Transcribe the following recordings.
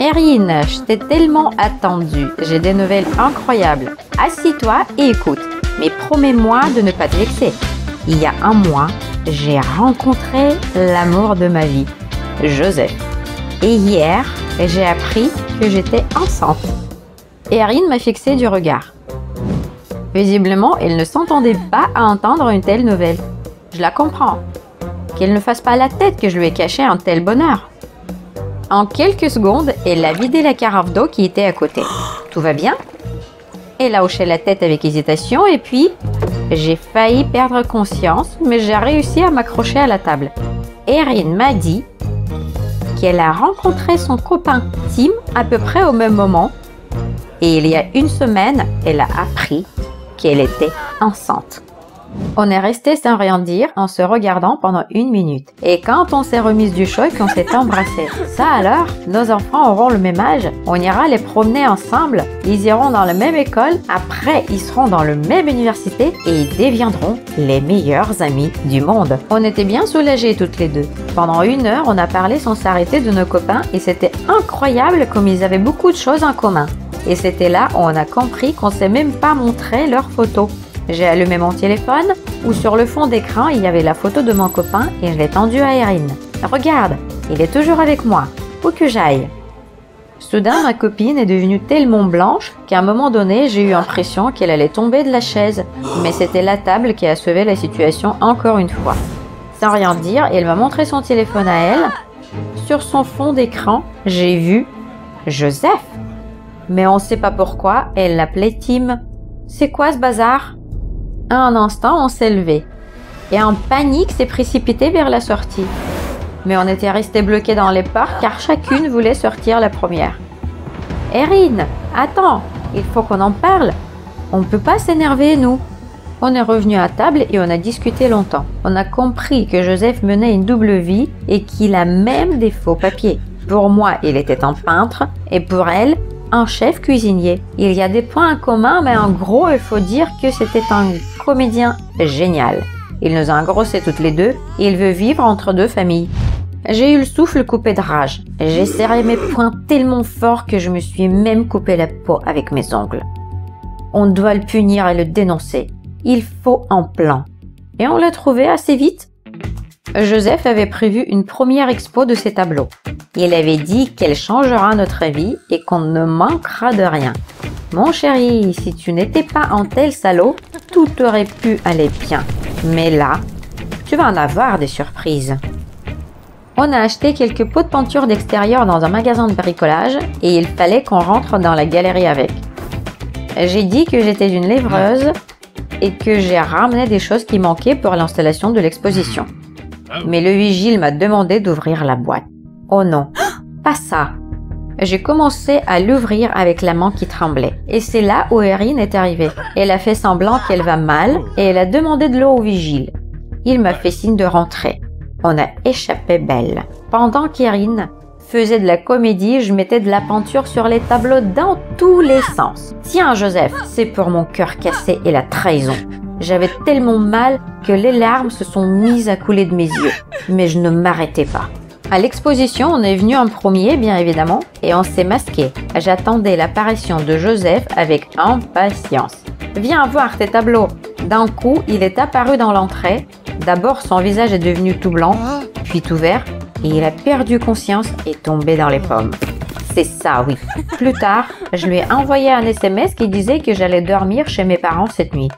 Erin, je t'ai tellement attendu. J'ai des nouvelles incroyables. Assis-toi et écoute. Mais promets-moi de ne pas te vexer. Il y a un mois, j'ai rencontré l'amour de ma vie, Joseph. Et hier, j'ai appris que j'étais enceinte. Erin m'a fixé du regard. Visiblement, elle ne s'entendait pas à entendre une telle nouvelle. Je la comprends. Qu'elle ne fasse pas la tête que je lui ai caché un tel bonheur. En quelques secondes, elle a vidé la carafe d'eau qui était à côté. Tout va bien? Elle a hoché la tête avec hésitation et puis, j'ai failli perdre conscience, mais j'ai réussi à m'accrocher à la table. Erin m'a dit qu'elle a rencontré son copain Tim à peu près au même moment et il y a une semaine, elle a appris qu'elle était enceinte. On est resté sans rien dire en se regardant pendant 1 minute. Et quand on s'est remise du choc, on s'est embrassé. Ça alors, nos enfants auront le même âge, on ira les promener ensemble, ils iront dans la même école, après ils seront dans la même université et ils deviendront les meilleurs amis du monde. On était bien soulagés toutes les deux. Pendant 1 heure, on a parlé sans s'arrêter de nos copains et c'était incroyable comme ils avaient beaucoup de choses en commun. Et c'était là où on a compris qu'on ne s'est même pas montré leurs photos. J'ai allumé mon téléphone où sur le fond d'écran, il y avait la photo de mon copain et je l'ai tendue à Erin. Regarde, il est toujours avec moi. Où que j'aille? Soudain, ma copine est devenue tellement blanche qu'à un moment donné, j'ai eu l'impression qu'elle allait tomber de la chaise. Mais c'était la table qui a sauvé la situation encore une fois. Sans rien dire, elle m'a montré son téléphone à elle. Sur son fond d'écran, j'ai vu Joseph. Mais on ne sait pas pourquoi, elle l'appelait Tim. C'est quoi ce bazar? Un instant, on s'est levé et en panique s'est précipité vers la sortie. Mais on était restés bloqués dans les portes car chacune voulait sortir la première. Erin, attends, il faut qu'on en parle. On ne peut pas s'énerver, nous. On est revenu à table et on a discuté longtemps. On a compris que Joseph menait une double vie et qu'il a même des faux papiers. Pour moi, il était un peintre et pour elle, un chef cuisinier. Il y a des points en commun, mais en gros, il faut dire que c'était un comédien génial. Il nous a engrossés toutes les deux et il veut vivre entre deux familles. J'ai eu le souffle coupé de rage. J'ai serré mes poings tellement fort que je me suis même coupé la peau avec mes ongles. On doit le punir et le dénoncer. Il faut un plan. Et on l'a trouvé assez vite. Joseph avait prévu une première expo de ses tableaux. Il avait dit qu'elle changera notre vie et qu'on ne manquera de rien. Mon chéri, si tu n'étais pas un tel salaud, tout aurait pu aller bien. Mais là, tu vas en avoir des surprises. On a acheté quelques pots de peinture d'extérieur dans un magasin de bricolage et il fallait qu'on rentre dans la galerie avec. J'ai dit que j'étais une livreuse et que j'ai ramené des choses qui manquaient pour l'installation de l'exposition. Mais le vigile m'a demandé d'ouvrir la boîte. Oh non, pas ça. J'ai commencé à l'ouvrir avec la main qui tremblait. Et c'est là où Erin est arrivée. Elle a fait semblant qu'elle va mal et elle a demandé de l'eau au vigile. Il m'a fait signe de rentrer. On a échappé belle. Pendant qu'Erin faisait de la comédie, je mettais de la peinture sur les tableaux dans tous les sens. Tiens Joseph, c'est pour mon cœur cassé et la trahison. J'avais tellement mal que les larmes se sont mises à couler de mes yeux. Mais je ne m'arrêtais pas. À l'exposition, on est venu en premier, bien évidemment, et on s'est masqué. J'attendais l'apparition de Joseph avec impatience. « Viens voir tes tableaux !» D'un coup, il est apparu dans l'entrée. D'abord, son visage est devenu tout blanc, puis tout vert, et il a perdu conscience et tombé dans les pommes. C'est ça, oui. Plus tard, je lui ai envoyé un SMS qui disait que j'allais dormir chez mes parents cette nuit.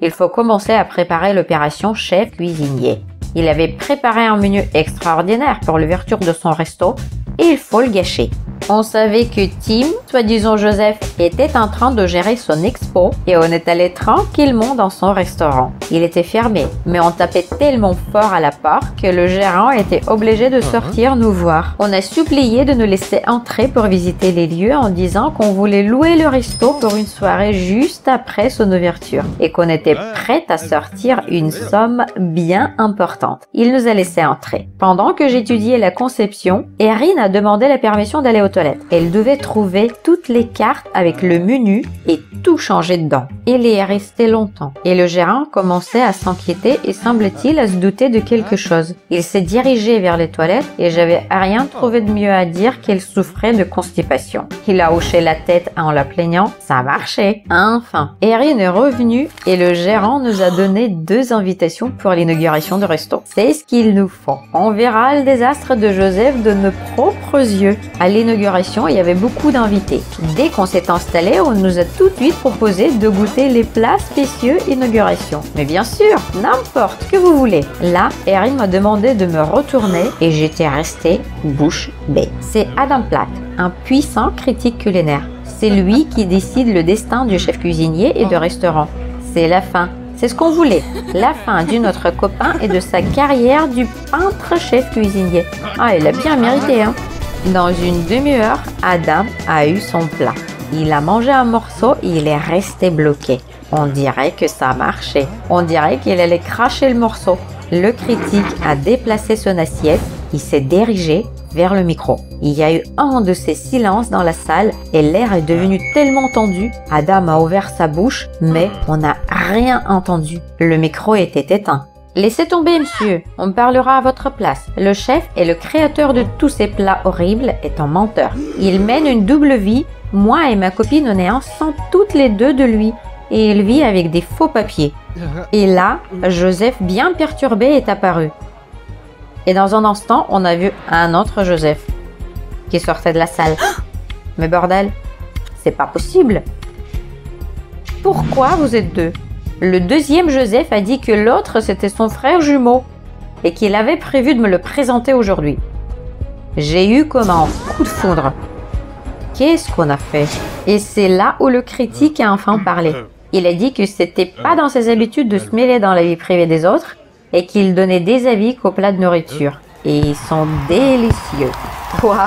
Il faut commencer à préparer l'opération chef cuisinier. Il avait préparé un menu extraordinaire pour l'ouverture de son resto et il faut le gâcher. On savait que Tim, soi-disant Joseph, était en train de gérer son expo et on est allé tranquillement dans son restaurant. Il était fermé, mais on tapait tellement fort à la porte que le gérant était obligé de sortir nous voir. On a supplié de nous laisser entrer pour visiter les lieux en disant qu'on voulait louer le resto pour une soirée juste après son ouverture et qu'on était prêt à sortir une somme bien importante. Il nous a laissé entrer. Pendant que j'étudiais la conception, Erin a demandé la permission d'aller aux toilettes. Elle devait trouver toutes les cartes avec le menu et tout changé dedans. Il y est resté longtemps et le gérant commençait à s'inquiéter et semble-t-il à se douter de quelque chose. Il s'est dirigé vers les toilettes et j'avais rien trouvé de mieux à dire qu'il souffrait de constipation. Il a hoché la tête en la plaignant. Ça marchait. Enfin, Erin est revenu et le gérant nous a donné 2 invitations pour l'inauguration du resto. C'est ce qu'il nous faut. On verra le désastre de Joseph de nos propres yeux. À l'inauguration, il y avait beaucoup d'invités. Dès qu'on s'est installé, on nous a tout de suite proposé de goûter les plats spéciaux inauguration. Mais bien sûr, n'importe que vous voulez. Là, Erin m'a demandé de me retourner et j'étais restée bouche bée. C'est Adam Platt, un puissant critique culinaire. C'est lui qui décide le destin du chef cuisinier et de restaurant. C'est la fin. C'est ce qu'on voulait. La fin de notre copain et de sa carrière du peintre chef cuisinier. Ah, il a bien mérité, hein. Dans une demi-heure, Adam a eu son plat. Il a mangé un morceau et il est resté bloqué. On dirait que ça a marché. On dirait qu'il allait cracher le morceau. Le critique a déplacé son assiette. Il s'est dirigé vers le micro. Il y a eu un de ces silences dans la salle et l'air est devenu tellement tendu. Adam a ouvert sa bouche, mais on n'a rien entendu. Le micro était éteint. Laissez tomber, monsieur. On parlera à votre place. Le chef et le créateur de tous ces plats horribles est un menteur. Il mène une double vie. Moi et ma copine, on est ensemble toutes les deux de lui. Et il vit avec des faux papiers. Et là, Joseph, bien perturbé, est apparu. Et dans un instant, on a vu un autre Joseph qui sortait de la salle. Mais bordel, c'est pas possible. Pourquoi vous êtes 2? Le deuxième Joseph a dit que l'autre c'était son frère jumeau et qu'il avait prévu de me le présenter aujourd'hui. J'ai eu comme un coup de foudre. Qu'est-ce qu'on a fait? Et c'est là où le critique a enfin parlé. Il a dit que c'était pas dans ses habitudes de se mêler dans la vie privée des autres et qu'il donnait des avis qu'aux plats de nourriture. Et ils sont délicieux. Quoi?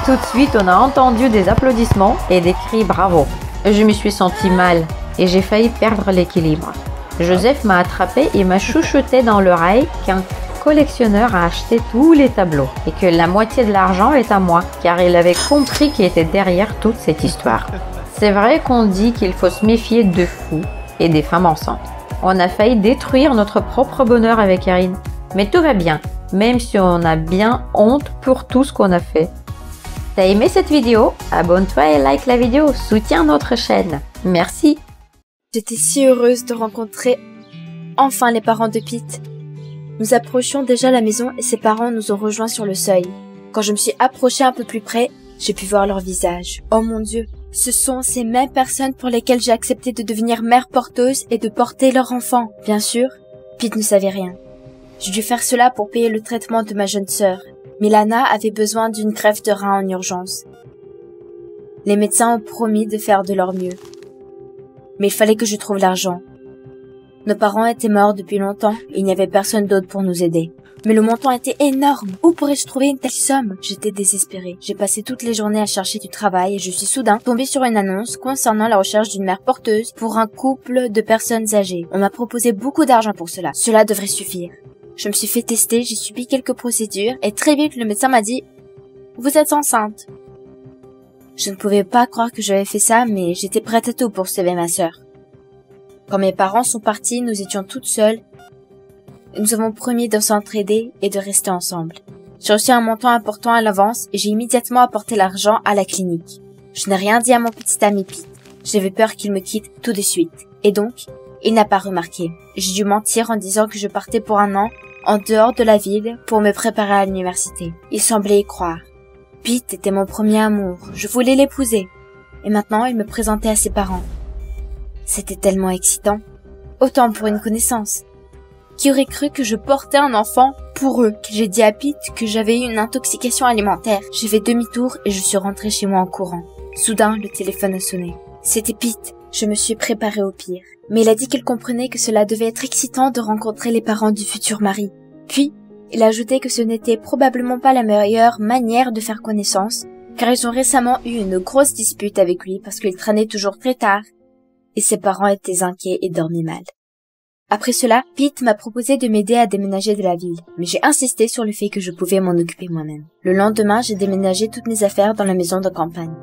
Tout de suite, on a entendu des applaudissements et des cris bravo. Je me suis sentie mal et j'ai failli perdre l'équilibre. Joseph m'a attrapé et m'a chouchouté dans l'oreille qu'un collectionneur a acheté tous les tableaux et que la moitié de l'argent est à moi, car il avait compris qui était derrière toute cette histoire. C'est vrai qu'on dit qu'il faut se méfier de fous et des femmes enceintes. On a failli détruire notre propre bonheur avec Erin. Mais tout va bien, même si on a bien honte pour tout ce qu'on a fait. T'as aimé cette vidéo? Abonne-toi et like la vidéo, soutiens notre chaîne. Merci. J'étais si heureuse de rencontrer enfin les parents de Pete. Nous approchions déjà la maison et ses parents nous ont rejoints sur le seuil. Quand je me suis approchée un peu plus près, j'ai pu voir leur visage. Oh mon Dieu, ce sont ces mêmes personnes pour lesquelles j'ai accepté de devenir mère porteuse et de porter leur enfant. Bien sûr, Pete ne savait rien. J'ai dû faire cela pour payer le traitement de ma jeune sœur. Milana avait besoin d'une greffe de rein en urgence. Les médecins ont promis de faire de leur mieux. Mais il fallait que je trouve l'argent. Nos parents étaient morts depuis longtemps et il n'y avait personne d'autre pour nous aider. Mais le montant était énorme. Où pourrais-je trouver une telle somme? J'étais désespérée. J'ai passé toutes les journées à chercher du travail et je suis soudain tombée sur une annonce concernant la recherche d'une mère porteuse pour un couple de personnes âgées. On m'a proposé beaucoup d'argent pour cela. Cela devrait suffire. Je me suis fait tester, j'ai subi quelques procédures et très vite le médecin m'a dit « Vous êtes enceinte ». Je ne pouvais pas croire que j'avais fait ça, mais j'étais prête à tout pour sauver ma sœur. Quand mes parents sont partis, nous étions toutes seules. Nous avons promis de s'entraider et de rester ensemble. J'ai reçu un montant important à l'avance et j'ai immédiatement apporté l'argent à la clinique. Je n'ai rien dit à mon petit ami Pete. J'avais peur qu'il me quitte tout de suite. Et donc, il n'a pas remarqué. J'ai dû mentir en disant que je partais pour un an en dehors de la ville pour me préparer à l'université. Il semblait y croire. Pete était mon premier amour. Je voulais l'épouser. Et maintenant, il me présentait à ses parents. C'était tellement excitant. Autant pour une connaissance. Qui aurait cru que je portais un enfant pour eux? J'ai dit à Pete que j'avais eu une intoxication alimentaire. J'ai fait demi-tour et je suis rentrée chez moi en courant. Soudain, le téléphone a sonné. C'était Pete. Je me suis préparée au pire. Mais il a dit qu'il comprenait que cela devait être excitant de rencontrer les parents du futur mari. Puis, il a ajouté que ce n'était probablement pas la meilleure manière de faire connaissance, car ils ont récemment eu une grosse dispute avec lui parce qu'il traînait toujours très tard, et ses parents étaient inquiets et dormaient mal. Après cela, Pete m'a proposé de m'aider à déménager de la ville, mais j'ai insisté sur le fait que je pouvais m'en occuper moi-même. Le lendemain, j'ai déménagé toutes mes affaires dans la maison de campagne.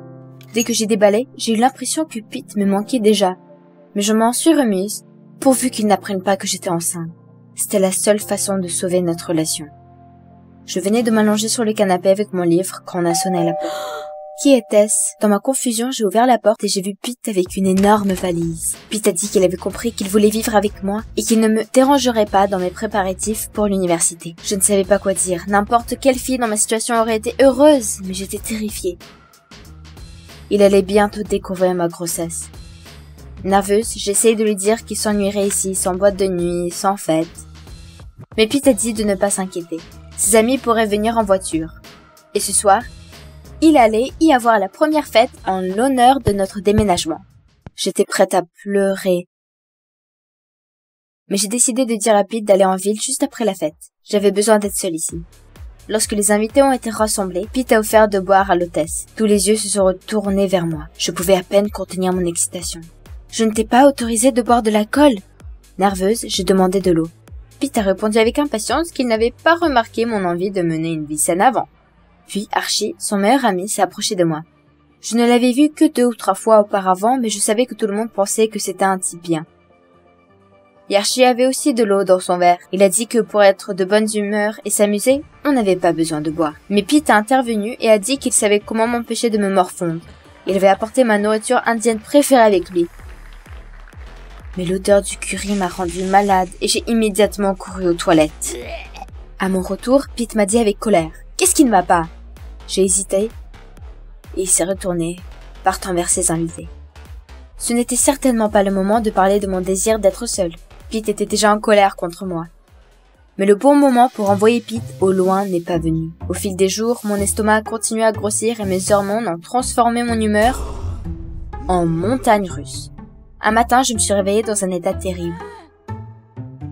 Dès que j'ai déballé, j'ai eu l'impression que Pete me manquait déjà. Mais je m'en suis remise, pourvu qu'il n'apprenne pas que j'étais enceinte. C'était la seule façon de sauver notre relation. Je venais de m'allonger sur le canapé avec mon livre quand on a sonné à la porte. Qui était-ce? Dans ma confusion, j'ai ouvert la porte et j'ai vu Pete avec une énorme valise. Pete a dit qu'il avait compris qu'il voulait vivre avec moi et qu'il ne me dérangerait pas dans mes préparatifs pour l'université. Je ne savais pas quoi dire. N'importe quelle fille dans ma situation aurait été heureuse, mais j'étais terrifiée. Il allait bientôt découvrir ma grossesse. Nerveuse, j'essayais de lui dire qu'il s'ennuierait ici, sans boîte de nuit, sans fête. Mais Pete a dit de ne pas s'inquiéter. Ses amis pourraient venir en voiture. Et ce soir, il allait y avoir la première fête en l'honneur de notre déménagement. J'étais prête à pleurer. Mais j'ai décidé de dire à Pete d'aller en ville juste après la fête. J'avais besoin d'être seule ici. Lorsque les invités ont été rassemblés, Pete a offert de boire à l'hôtesse. Tous les yeux se sont retournés vers moi. Je pouvais à peine contenir mon excitation. Je ne t'ai pas autorisé de boire de l'alcool. Nerveuse, j'ai demandé de l'eau. Pete a répondu avec impatience qu'il n'avait pas remarqué mon envie de mener une vie saine avant. Puis Archie, son meilleur ami, s'est approché de moi. Je ne l'avais vu que 2 ou 3 fois auparavant, mais je savais que tout le monde pensait que c'était un type bien. Et Archie avait aussi de l'eau dans son verre. Il a dit que pour être de bonne humeur et s'amuser, on n'avait pas besoin de boire. Mais Pete a intervenu et a dit qu'il savait comment m'empêcher de me morfondre. Il avait apporté ma nourriture indienne préférée avec lui. Mais l'odeur du curry m'a rendue malade et j'ai immédiatement couru aux toilettes. À mon retour, Pete m'a dit avec colère: « Qu'est-ce qui ne va pas ?» J'ai hésité et il s'est retourné, partant vers ses invités. Ce n'était certainement pas le moment de parler de mon désir d'être seule. Pete était déjà en colère contre moi. Mais le bon moment pour envoyer Pete au loin n'est pas venu. Au fil des jours, mon estomac a continué à grossir et mes hormones ont transformé mon humeur en montagne russe. Un matin, je me suis réveillée dans un état terrible.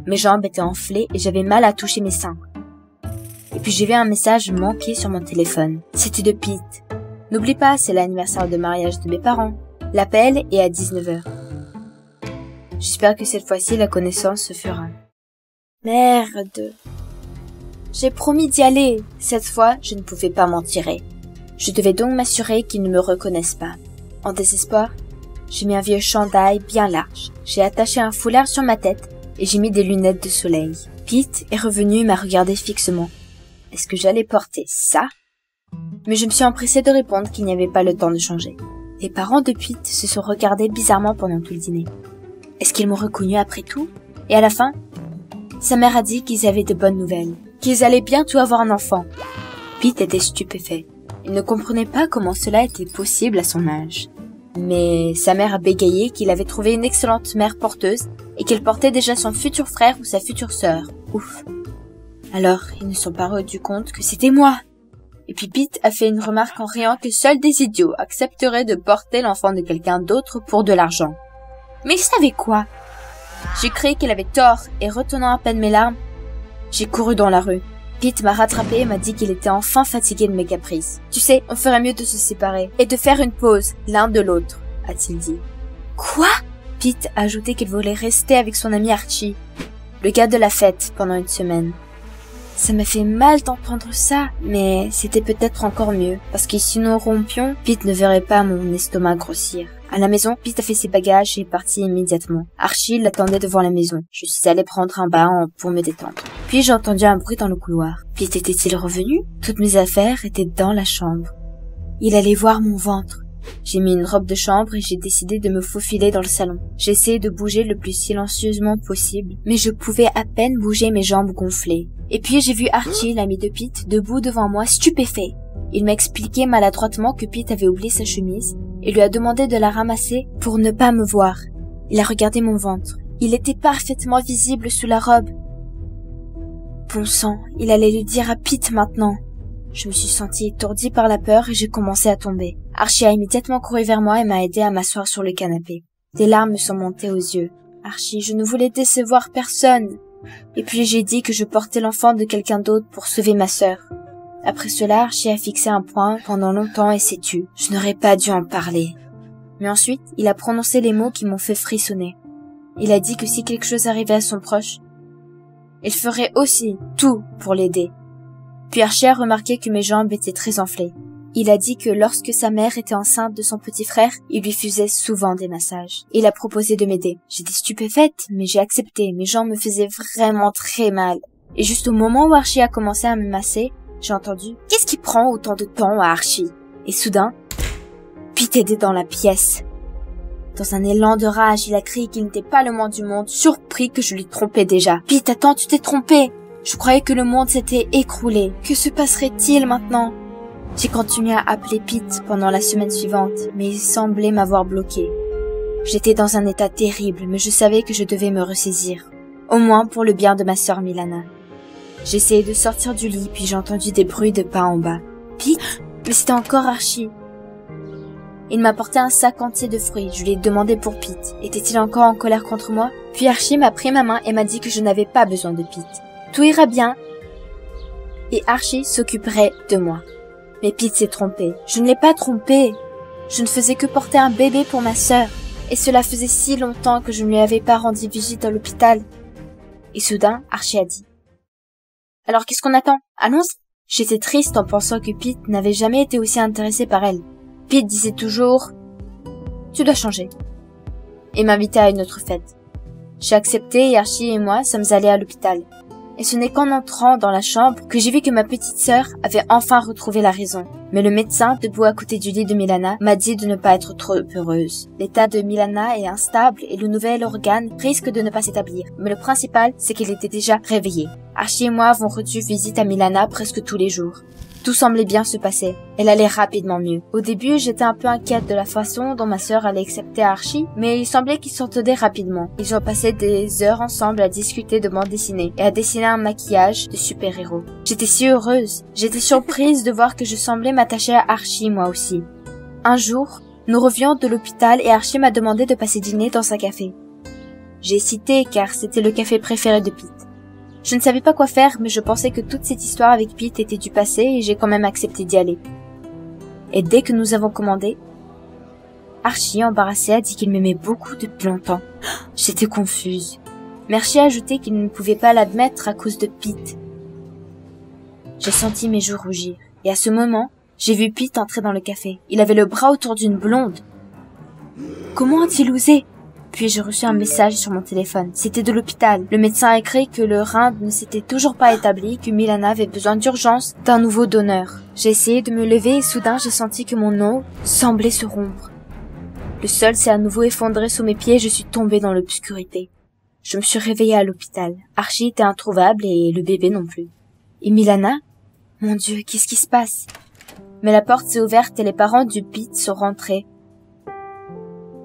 Mes jambes étaient enflées et j'avais mal à toucher mes seins. Et puis j'ai vu un message manqué sur mon téléphone. C'était de Pete. « N'oublie pas, c'est l'anniversaire de mariage de mes parents. L'appel est à 19h. » J'espère que cette fois-ci la connaissance se fera. Merde. J'ai promis d'y aller. Cette fois, je ne pouvais pas m'en tirer. Je devais donc m'assurer qu'ils ne me reconnaissent pas. En désespoir, j'ai mis un vieux chandail bien large. J'ai attaché un foulard sur ma tête et j'ai mis des lunettes de soleil. Pete est revenu et m'a regardé fixement. Est-ce que j'allais porter ça? Mais je me suis empressée de répondre qu'il n'y avait pas le temps de changer. Les parents de Pete se sont regardés bizarrement pendant tout le dîner. Est-ce qu'ils m'ont reconnu après tout? Et à la fin, sa mère a dit qu'ils avaient de bonnes nouvelles, qu'ils allaient bientôt avoir un enfant. Pete était stupéfait. Il ne comprenait pas comment cela était possible à son âge. Mais sa mère a bégayé qu'il avait trouvé une excellente mère porteuse et qu'elle portait déjà son futur frère ou sa future sœur. Ouf. Alors, ils ne se sont pas rendus compte que c'était moi. Et puis Pete a fait une remarque en riant que seuls des idiots accepteraient de porter l'enfant de quelqu'un d'autre pour de l'argent. Mais il savait quoi? J'ai cru qu'il avait tort et retenant à peine mes larmes, j'ai couru dans la rue. Pete m'a rattrapé et m'a dit qu'il était enfin fatigué de mes caprices. Tu sais, on ferait mieux de se séparer et de faire une pause l'un de l'autre, a-t-il dit. Quoi? Pete a ajouté qu'il voulait rester avec son ami Archie, le gars de la fête, pendant une semaine. Ça m'a fait mal d'entendre ça, mais c'était peut-être encore mieux, parce que si nous rompions, Pete ne verrait pas mon estomac grossir. À la maison, Pete a fait ses bagages et est parti immédiatement. Archie l'attendait devant la maison. Je suis allée prendre un bain pour me détendre. Puis j'ai entendu un bruit dans le couloir. Pete était-il revenu? Toutes mes affaires étaient dans la chambre. Il allait voir mon ventre. J'ai mis une robe de chambre et j'ai décidé de me faufiler dans le salon. J'ai essayé de bouger le plus silencieusement possible, mais je pouvais à peine bouger mes jambes gonflées. Et puis j'ai vu Archie, l'ami de Pete, debout devant moi, stupéfait. Il m'a expliqué maladroitement que Pete avait oublié sa chemise et lui a demandé de la ramasser pour ne pas me voir. Il a regardé mon ventre. Il était parfaitement visible sous la robe. Bon sang, il allait le dire à Pete maintenant. Je me suis sentie étourdie par la peur et j'ai commencé à tomber. Archie a immédiatement couru vers moi et m'a aidé à m'asseoir sur le canapé. Des larmes me sont montées aux yeux. Archie, je ne voulais décevoir personne. Et puis j'ai dit que je portais l'enfant de quelqu'un d'autre pour sauver ma sœur. Après cela, Archie a fixé un point pendant longtemps et s'est tu. Je n'aurais pas dû en parler. Mais ensuite, il a prononcé les mots qui m'ont fait frissonner. Il a dit que si quelque chose arrivait à son proche, il ferait aussi tout pour l'aider. Puis Archie a remarqué que mes jambes étaient très enflées. Il a dit que lorsque sa mère était enceinte de son petit frère, il lui faisait souvent des massages. Il a proposé de m'aider. J'étais stupéfaite, mais j'ai accepté. Mes jambes me faisaient vraiment très mal. Et juste au moment où Archie a commencé à me masser, j'ai entendu « Qu'est-ce qui prend autant de temps à Archie ?» Et soudain, Pete était dans la pièce. Dans un élan de rage, il a crié qu'il n'était pas le moins du monde, surpris que je lui trompais déjà. « Pete, attends, tu t'es trompé !» Je croyais que le monde s'était écroulé. Que se passerait-il maintenant? J'ai continué à appeler Pete pendant la semaine suivante, mais il semblait m'avoir bloqué. J'étais dans un état terrible, mais je savais que je devais me ressaisir. Au moins pour le bien de ma sœur Milana. J'ai essayé de sortir du lit, puis j'ai entendu des bruits de pas en bas. Pete? Mais c'était encore Archie. Il m'a apporté un sac entier de fruits. Je lui ai demandé pour Pete. Était-il encore en colère contre moi? Puis Archie m'a pris ma main et m'a dit que je n'avais pas besoin de Pete. Tout ira bien. Et Archie s'occuperait de moi. Mais Pete s'est trompé. Je ne l'ai pas trompé. Je ne faisais que porter un bébé pour ma sœur. Et cela faisait si longtemps que je ne lui avais pas rendu visite à l'hôpital. Et soudain, Archie a dit. Alors qu'est-ce qu'on attend? Allons-y. J'étais triste en pensant que Pete n'avait jamais été aussi intéressé par elle. Pete disait toujours « Tu dois changer » et m'invitait à une autre fête. J'ai accepté et Archie et moi sommes allés à l'hôpital. Et ce n'est qu'en entrant dans la chambre que j'ai vu que ma petite sœur avait enfin retrouvé la raison. Mais le médecin, debout à côté du lit de Milana, m'a dit de ne pas être trop heureuse. L'état de Milana est instable et le nouvel organe risque de ne pas s'établir. Mais le principal, c'est qu'elle était déjà réveillée. Archie et moi avons rendu visite à Milana presque tous les jours. Tout semblait bien se passer. Elle allait rapidement mieux. Au début, j'étais un peu inquiète de la façon dont ma sœur allait accepter Archie, mais il semblait qu'ils s'entendaient rapidement. Ils ont passé des heures ensemble à discuter de bande dessinée et à dessiner un maquillage de super-héros. J'étais si heureuse. J'étais surprise de voir que je semblais m'attacher à Archie moi aussi. Un jour, nous revions de l'hôpital et Archie m'a demandé de passer dîner dans un café. J'ai hésité car c'était le café préféré de Pete. Je ne savais pas quoi faire, mais je pensais que toute cette histoire avec Pete était du passé et j'ai quand même accepté d'y aller. Et dès que nous avons commandé, Archie, embarrassé, a dit qu'il m'aimait beaucoup depuis longtemps. J'étais confuse. Mais Archie a ajouté qu'il ne pouvait pas l'admettre à cause de Pete. J'ai senti mes joues rougir, et à ce moment, j'ai vu Pete entrer dans le café. Il avait le bras autour d'une blonde. Comment a-t-il osé? Puis j'ai reçu un message sur mon téléphone. C'était de l'hôpital. Le médecin a écrit que le rein ne s'était toujours pas établi, que Milana avait besoin d'urgence d'un nouveau donneur. J'ai essayé de me lever et soudain j'ai senti que mon os semblait se rompre. Le sol s'est à nouveau effondré sous mes pieds et je suis tombée dans l'obscurité. Je me suis réveillée à l'hôpital. Archie était introuvable et le bébé non plus. Et Milana? Mon Dieu, qu'est-ce qui se passe? Mais la porte s'est ouverte et les parents du Pete sont rentrés,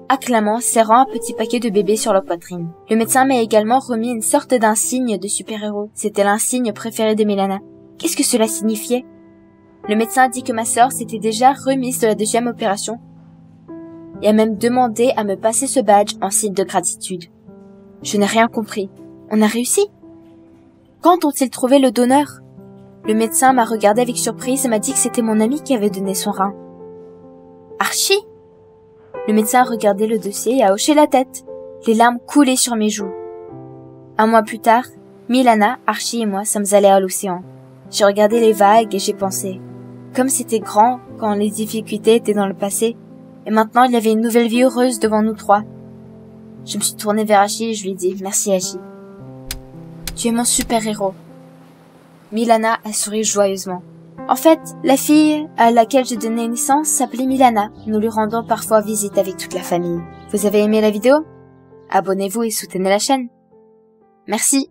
acclamant, serrant un petit paquet de bébés sur leur poitrine. Le médecin m'a également remis une sorte d'insigne de super-héros. C'était l'insigne préféré de Milana. Qu'est-ce que cela signifiait? Le médecin a dit que ma sœur s'était déjà remise de la deuxième opération et a même demandé à me passer ce badge en signe de gratitude. Je n'ai rien compris. On a réussi? Quand ont-ils trouvé le donneur? Le médecin m'a regardé avec surprise et m'a dit que c'était mon ami qui avait donné son rein. Archie? Le médecin a regardé le dossier et a hoché la tête. Les larmes coulaient sur mes joues. Un mois plus tard, Milana, Archie et moi sommes allés à l'océan. J'ai regardé les vagues et j'ai pensé, comme c'était grand quand les difficultés étaient dans le passé, et maintenant il y avait une nouvelle vie heureuse devant nous trois. Je me suis tournée vers Archie et je lui ai dit « Merci Archie. Tu es mon super-héros. » Milana a souri joyeusement. En fait, la fille à laquelle j'ai donné naissance s'appelait Milana. Nous lui rendons parfois visite avec toute la famille. Vous avez aimé la vidéo? Abonnez-vous et soutenez la chaîne. Merci.